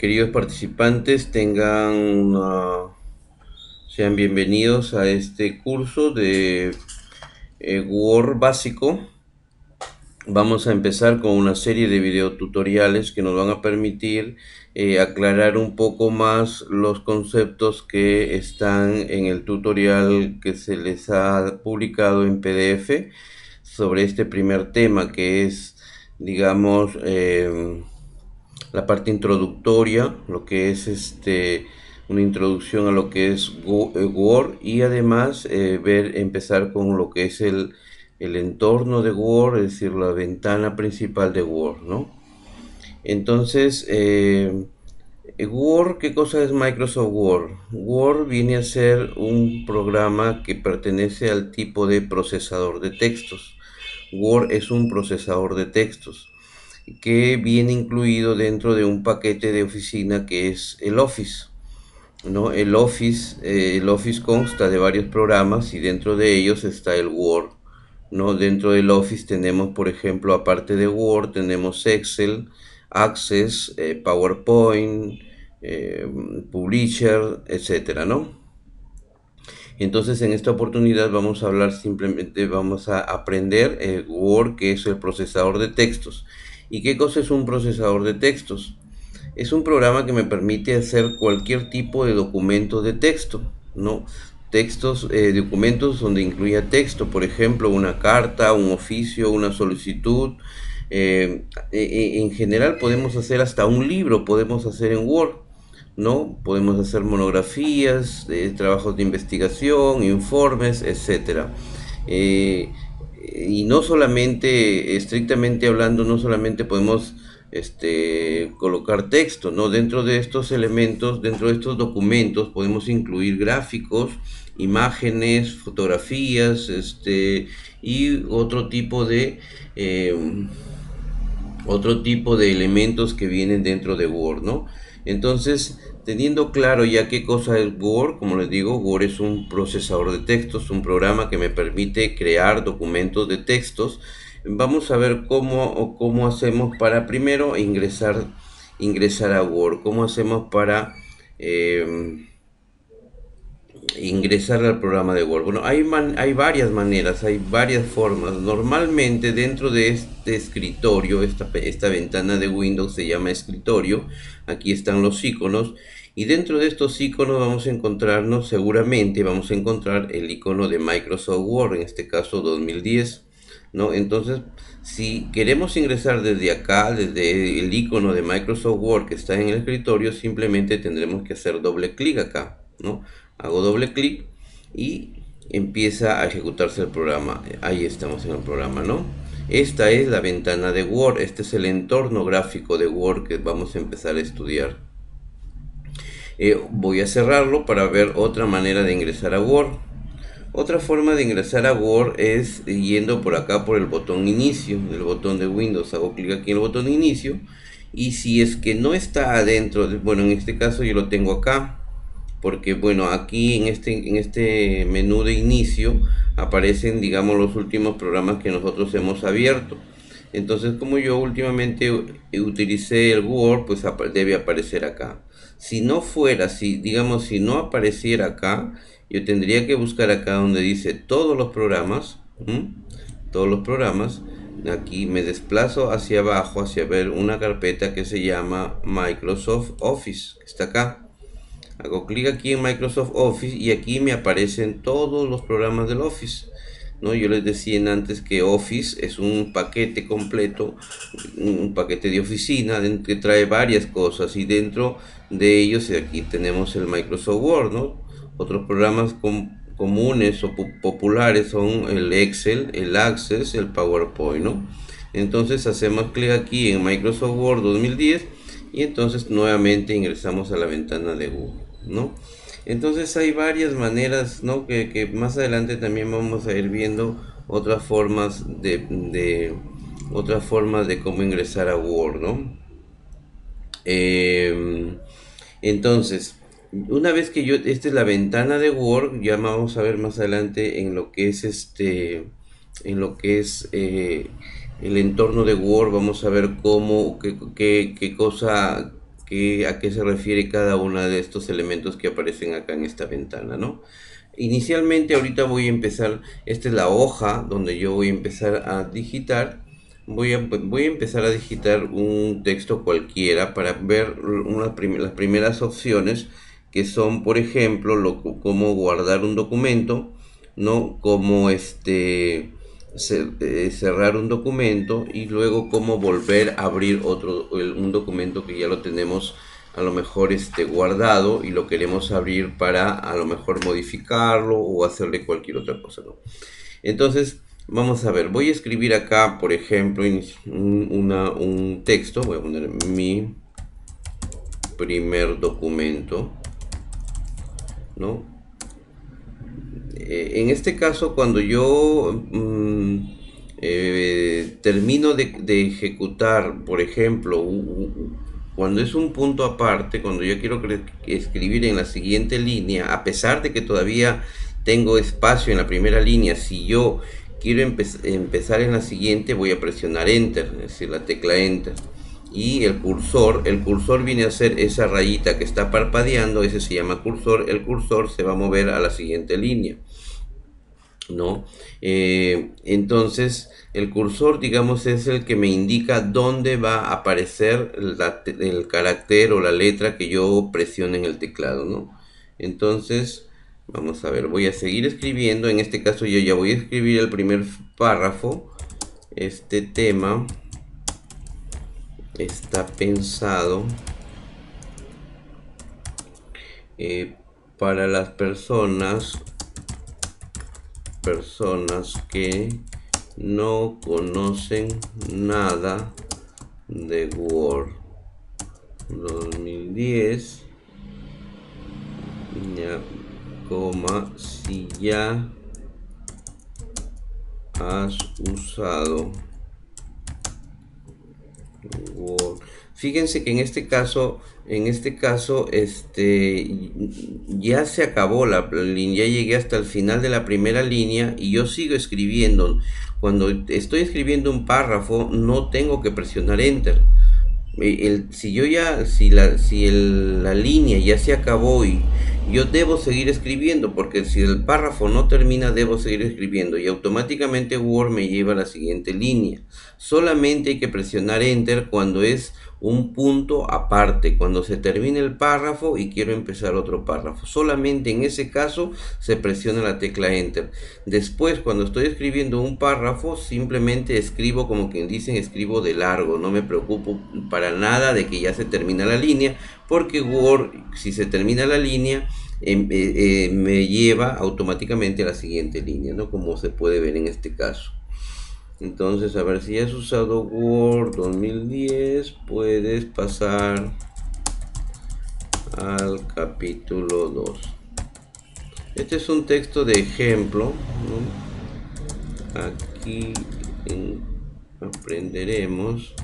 Queridos participantes, sean bienvenidos a este curso de Word básico. Vamos a empezar con una serie de videotutoriales que nos van a permitir aclarar un poco más los conceptos que están en el tutorial que se les ha publicado en PDF sobre este primer tema, que es, digamos, la parte introductoria, lo que es una introducción a lo que es Word, y además empezar con lo que es el entorno de Word, es decir, la ventana principal de Word, ¿no? Entonces, Word, ¿qué cosa es Microsoft Word? Word viene a ser un programa que pertenece al tipo de procesador de textos. Word es un procesador de textos que viene incluido dentro de un paquete de oficina que es el Office, ¿no? El Office consta de varios programas y dentro de ellos está el Word, ¿no? Dentro del Office tenemos, por ejemplo, aparte de Word, tenemos Excel, Access, PowerPoint, eh, Publisher, etcétera, ¿no? Entonces, en esta oportunidad vamos a hablar simplemente, vamos a aprender Word, que es el procesador de textos. ¿Y qué cosa es un procesador de textos? Es un programa que me permite hacer cualquier tipo de documento de texto, ¿no? Documentos donde incluya texto, por ejemplo, una carta, un oficio, una solicitud. En general podemos hacer hasta un libro, podemos hacer en Word, ¿no? Podemos hacer monografías, trabajos de investigación, informes, etcétera. Eh, y no solamente, estrictamente hablando, no solamente podemos colocar texto, ¿no? Dentro de estos elementos, dentro de estos documentos, podemos incluir gráficos, imágenes, fotografías, y eh, otro tipo de elementos que vienen dentro de Word, ¿no? Entonces, teniendo claro ya qué cosa es Word, como les digo, Word es un procesador de textos, un programa que me permite crear documentos de textos. Vamos a ver cómo hacemos para primero ingresar a Word, cómo hacemos para eh, ingresar al programa de Word. Bueno, hay varias maneras, hay varias formas. Normalmente dentro de este escritorio, esta ventana de Windows se llama escritorio. Aquí están los iconos. Y dentro de estos iconos seguramente vamos a encontrar el icono de Microsoft Word, en este caso 2010. ¿No? Entonces, si queremos ingresar desde acá, desde el icono de Microsoft Word que está en el escritorio, simplemente tendremos que hacer doble clic acá, ¿no? Hago doble clic y empieza a ejecutarse el programa. Ahí estamos en el programa, ¿no? Esta es la ventana de Word, este es el entorno gráfico de Word que vamos a empezar a estudiar. Voy a cerrarlo para ver otra manera de ingresar a Word. Otra forma de ingresar a Word es yendo por acá por el botón inicio, del botón de Windows. Hago clic aquí en el botón de inicio. Y si es que no está adentro, bueno, en este caso yo lo tengo acá, porque bueno, aquí en este menú de inicio aparecen, digamos, los últimos programas que nosotros hemos abierto. Entonces, como yo últimamente utilicé el Word, pues debe aparecer acá. Si no fuera, si digamos, si no apareciera acá, yo tendría que buscar acá donde dice todos los programas, ¿m? Todos los programas. Aquí me desplazo hacia abajo, hacia ver una carpeta que se llama Microsoft Office, que está acá. Hago clic aquí en Microsoft Office y aquí me aparecen todos los programas del Office, ¿no? Yo les decía antes que Office es un paquete completo, un paquete de oficina que trae varias cosas, y dentro de ellos aquí tenemos el Microsoft Word, ¿no? Otros programas comunes o populares son el Excel, el Access, el PowerPoint, ¿no? Entonces hacemos clic aquí en Microsoft Word 2010 y entonces nuevamente ingresamos a la ventana de Google, ¿no? Entonces hay varias maneras, ¿no? Que más adelante también vamos a ir viendo otras formas de cómo ingresar a Word, ¿no? Eh, entonces, una vez que esta es la ventana de Word, ya vamos a ver más adelante en lo que es en lo que es el entorno de Word. Vamos a ver qué a qué se refiere cada uno de estos elementos que aparecen acá en esta ventana, ¿no? Inicialmente ahorita voy a empezar, esta es la hoja donde yo voy a empezar a digitar. Voy a empezar a digitar un texto cualquiera para ver las primeras opciones, que son, por ejemplo, cómo guardar un documento, ¿no? Cómo cerrar un documento, y luego cómo volver a abrir un documento que ya lo tenemos a lo mejor guardado y lo queremos abrir para a lo mejor modificarlo o hacerle cualquier otra cosa, ¿no? Entonces, vamos a ver, voy a escribir acá, por ejemplo, un texto. Voy a poner mi primer documento, ¿no? En este caso, cuando yo termino de ejecutar, por ejemplo, cuando es un punto aparte, cuando yo quiero escribir en la siguiente línea, a pesar de que todavía tengo espacio en la primera línea, si yo quiero empezar en la siguiente, voy a presionar Enter, es decir, la tecla Enter. Y el cursor viene a ser esa rayita que está parpadeando, ese se llama cursor. El cursor se va a mover a la siguiente línea, ¿no? Entonces el cursor, digamos, es el que me indica dónde va a aparecer el carácter o la letra que yo presione en el teclado, ¿no? Entonces, vamos a ver, voy a seguir escribiendo. En este caso yo ya voy a escribir el primer párrafo. Este tema está pensado para las personas que no conocen nada de Word. 2010, ya, coma, si ya has usado Word. Fíjense que en este caso, ya se acabó la línea, ya llegué hasta el final de la primera línea y yo sigo escribiendo. Cuando estoy escribiendo un párrafo, no tengo que presionar Enter. La línea ya se acabó y yo debo seguir escribiendo, porque si el párrafo no termina, debo seguir escribiendo y automáticamente Word me lleva a la siguiente línea. Solamente hay que presionar Enter cuando es un punto aparte, cuando se termina el párrafo y quiero empezar otro párrafo. Solamente en ese caso se presiona la tecla Enter. Después, cuando estoy escribiendo un párrafo, simplemente escribo, como quien dicen, escribo de largo. No me preocupo para nada de que ya se termina la línea, porque Word, si se termina la línea, me lleva automáticamente a la siguiente línea, ¿no? Como se puede ver en este caso. Entonces, a ver, si has usado Word 2010, puedes pasar al capítulo 2. Este es un texto de ejemplo, ¿no? Aquí aprenderemos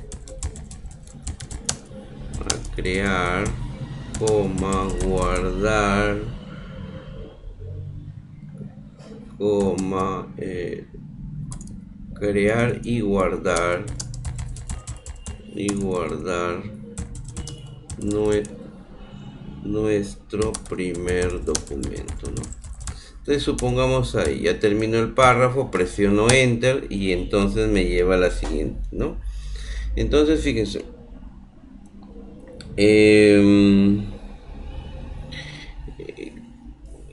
a crear, guardar, crear y guardar nuestro primer documento, ¿no? Entonces supongamos ahí, ya termino el párrafo, presiono Enter y entonces me lleva a la siguiente, ¿no? Entonces fíjense,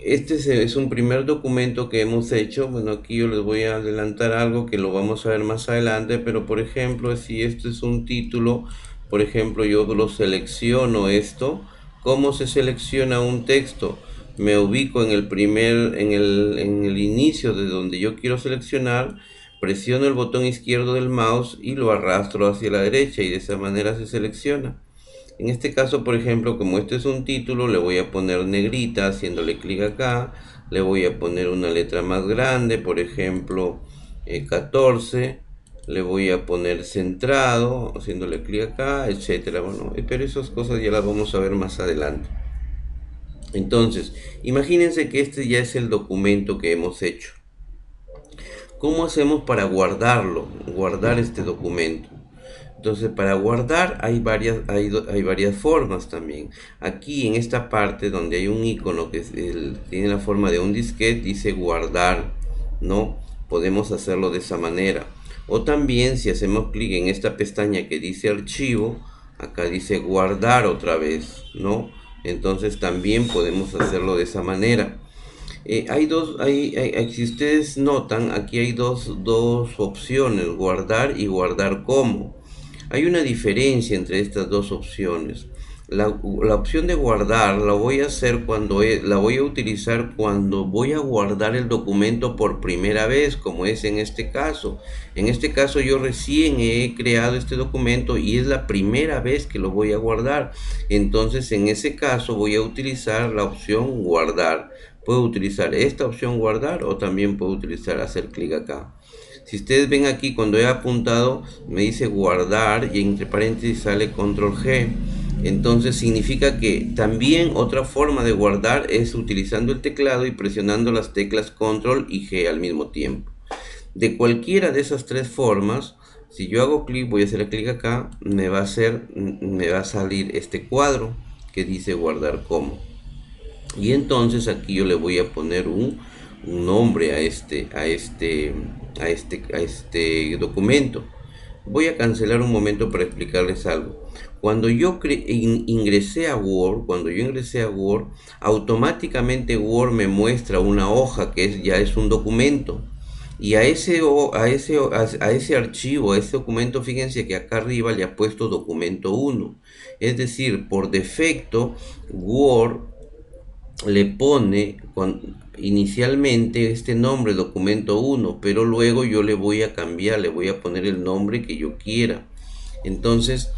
este es un primer documento que hemos hecho. Bueno, aquí yo les voy a adelantar algo que lo vamos a ver más adelante, pero por ejemplo, si este es un título, por ejemplo, yo lo selecciono esto. ¿Cómo se selecciona un texto? Me ubico en el inicio de donde yo quiero seleccionar, presiono el botón izquierdo del mouse y lo arrastro hacia la derecha y de esa manera se selecciona. En este caso, por ejemplo, como este es un título, le voy a poner negrita haciéndole clic acá. Le voy a poner una letra más grande, por ejemplo 14. Le voy a poner centrado haciéndole clic acá, etcétera. Bueno, pero esas cosas ya las vamos a ver más adelante. Entonces, imagínense que este ya es el documento que hemos hecho. ¿Cómo hacemos para guardar este documento? Entonces, para guardar hay varias formas también. Aquí en esta parte donde hay un icono que tiene la forma de un disquete, dice guardar, ¿no? Podemos hacerlo de esa manera. O también si hacemos clic en esta pestaña que dice archivo, acá dice guardar otra vez, ¿no? Entonces también podemos hacerlo de esa manera. Si ustedes notan, aquí hay dos opciones, guardar y guardar como. Hay una diferencia entre estas dos opciones. La opción de guardar la voy a hacer la voy a utilizar cuando voy a guardar el documento por primera vez, como es en este caso. En este caso yo recién he creado este documento y es la primera vez que lo voy a guardar. Entonces en ese caso voy a utilizar la opción guardar. Puedo utilizar esta opción guardar o también puedo utilizar hacer clic acá. Si ustedes ven aquí, cuando he apuntado me dice guardar y entre paréntesis sale control G. Entonces significa que también otra forma de guardar es utilizando el teclado y presionando las teclas control y G al mismo tiempo. De cualquiera de esas tres formas, si yo hago clic, voy a hacer clic acá, me va a salir este cuadro que dice guardar como. Y entonces aquí yo le voy a poner un nombre a este documento. Voy a cancelar un momento para explicarles algo. Cuando yo ingresé a Word, automáticamente Word me muestra una hoja que ya es un documento. Y a ese archivo, a ese documento, fíjense que acá arriba le ha puesto documento 1. Es decir, por defecto, Word le pone inicialmente este nombre documento 1, pero luego yo le voy a cambiar, le voy a poner el nombre que yo quiera. Entonces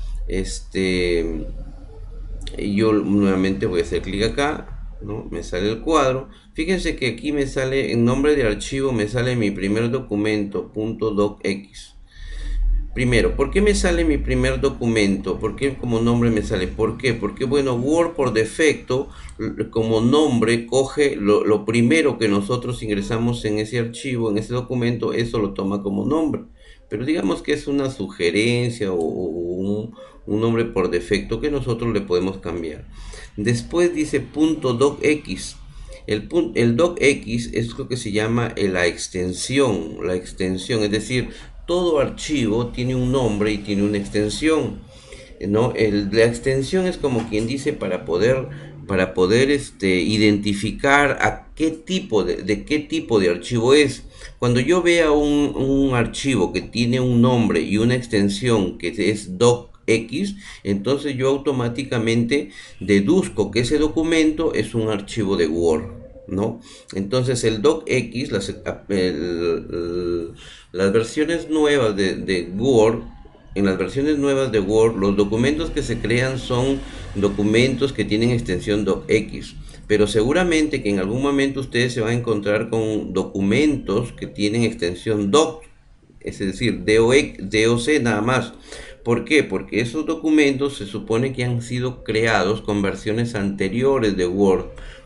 yo nuevamente voy a hacer clic acá, ¿no? Me sale el cuadro. Fíjense que aquí me sale en nombre de archivo, me sale mi primer documento .docx. Primero, ¿por qué me sale mi primer documento? ¿Por qué como nombre me sale? ¿Por qué? Porque bueno, Word por defecto como nombre coge lo primero que nosotros ingresamos en ese archivo, en ese documento, eso lo toma como nombre. Pero digamos que es una sugerencia o un nombre por defecto que nosotros le podemos cambiar. Después dice .docx. El docx es lo que se llama la extensión, es decir, todo archivo tiene un nombre y tiene una extensión, ¿no? La extensión es como quien dice para poder identificar a qué qué tipo de archivo es. Cuando yo vea un archivo que tiene un nombre y una extensión que es docx, entonces yo automáticamente deduzco que ese documento es un archivo de Word, ¿no? Entonces el docx, las versiones nuevas de Word, en las versiones nuevas de Word, los documentos que se crean son documentos que tienen extensión docx, pero seguramente que en algún momento ustedes se van a encontrar con documentos que tienen extensión doc, es decir, doc nada más. ¿Por qué? Porque esos documentos se supone que han sido creados con versiones anteriores de Word,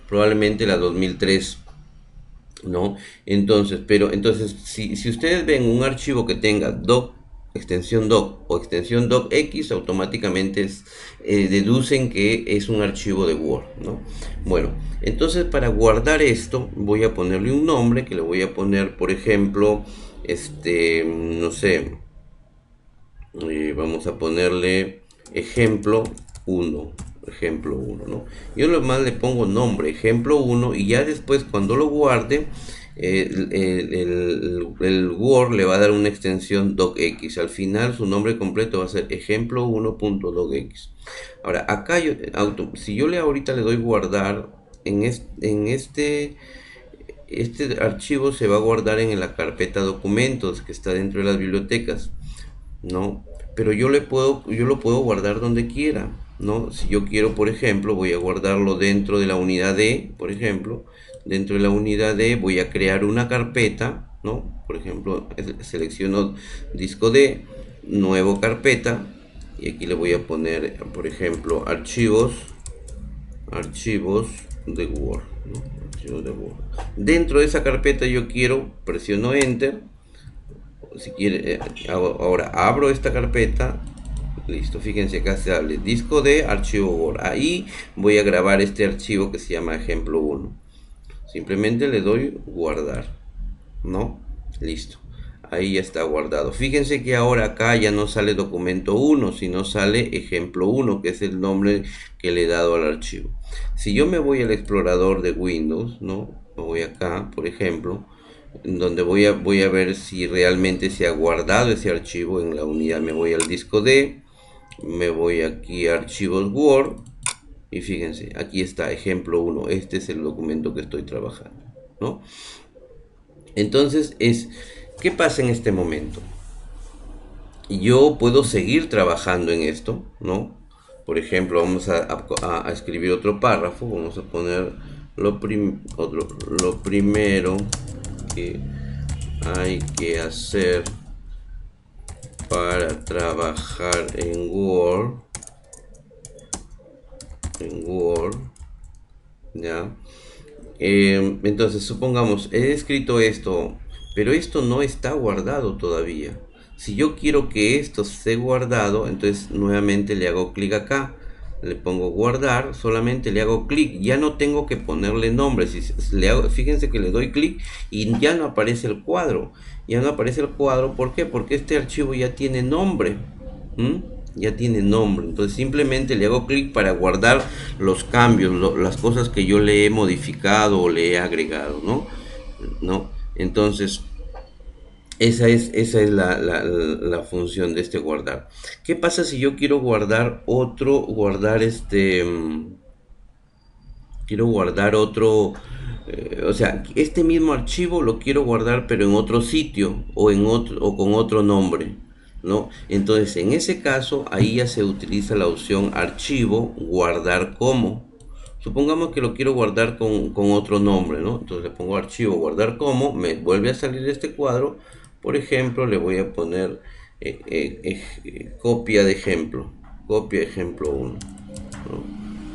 probablemente la 2003, ¿no? Entonces, si ustedes ven un archivo que tenga extensión doc o extensión docx, automáticamente deducen que es un archivo de Word, ¿no? Bueno, entonces para guardar esto voy a ponerle un nombre que le voy a poner, por ejemplo, no sé, vamos a ponerle ejemplo 1. Ejemplo 1, ¿no? Yo nomás le pongo nombre, ejemplo 1, y ya después cuando lo guarde, el Word le va a dar una extensión docx. Al final su nombre completo va a ser ejemplo 1.docx. Ahora, acá si yo ahorita le doy guardar, este archivo se va a guardar en la carpeta documentos que está dentro de las bibliotecas, ¿no? Pero yo lo puedo guardar donde quiera, ¿no? Si yo quiero, por ejemplo, voy a guardarlo dentro de la unidad D, por ejemplo. Dentro de la unidad D voy a crear una carpeta, ¿no? Por ejemplo, selecciono disco D, nuevo carpeta, y aquí le voy a poner, por ejemplo, archivos de Word, ¿no? Archivos de Word. Dentro de esa carpeta yo presiono Enter. Si quiere, ahora abro esta carpeta Listo, fíjense acá sale disco de archivo Word. Ahí voy a grabar este archivo que se llama ejemplo 1. Simplemente le doy guardar, ¿no? Listo. Ahí ya está guardado. Fíjense que ahora acá ya no sale documento 1, sino sale ejemplo 1, que es el nombre que le he dado al archivo. Si yo me voy al explorador de Windows, ¿no? Me voy acá, por ejemplo, donde voy a ver si realmente se ha guardado ese archivo en la unidad. Me voy al disco D, me voy aquí a archivos Word y fíjense, aquí está ejemplo 1. Este es el documento que estoy trabajando, ¿no? Entonces ¿qué pasa en este momento? Yo puedo seguir trabajando en esto, ¿no? Por ejemplo, vamos a escribir otro párrafo. Vamos a poner lo primero que hay que hacer para trabajar en Word, ¿ya? Entonces, supongamos, he escrito esto, pero esto no está guardado todavía. Si yo quiero que esto esté guardado, entonces nuevamente le hago clic acá, le pongo guardar, solamente le hago clic, ya no tengo que ponerle nombre. Fíjense que le doy clic y ya no aparece el cuadro. Ya no aparece el cuadro, ¿por qué? Porque este archivo ya tiene nombre. Ya tiene nombre, entonces simplemente le hago clic para guardar los cambios, las cosas que yo le he modificado o le he agregado, ¿no? Entonces esa es la función de este guardar. ¿Qué pasa si yo quiero quiero guardar otro, o sea, este mismo archivo lo quiero guardar pero en otro sitio o con otro nombre, ¿no? Entonces, en ese caso, ahí ya se utiliza la opción archivo, guardar como. Supongamos que lo quiero guardar con otro nombre, ¿no? Entonces le pongo archivo, guardar como, me vuelve a salir este cuadro. Por ejemplo, le voy a poner copia de ejemplo 1, ¿no?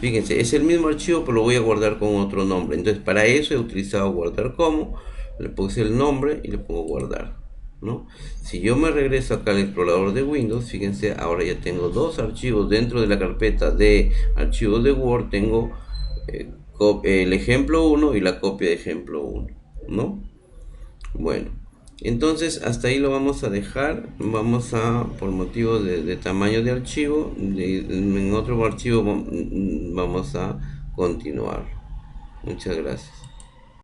Fíjense, es el mismo archivo, pero lo voy a guardar con otro nombre. Entonces, para eso he utilizado guardar como, le puse el nombre y le pongo guardar, ¿no? Si yo me regreso acá al explorador de Windows, fíjense, ahora ya tengo dos archivos dentro de la carpeta de archivos de Word. Tengo el ejemplo 1 y la copia de ejemplo 1, ¿no? Bueno, entonces hasta ahí lo vamos a dejar. Por motivo de tamaño de archivo, en otro archivo vamos a continuar. Muchas gracias.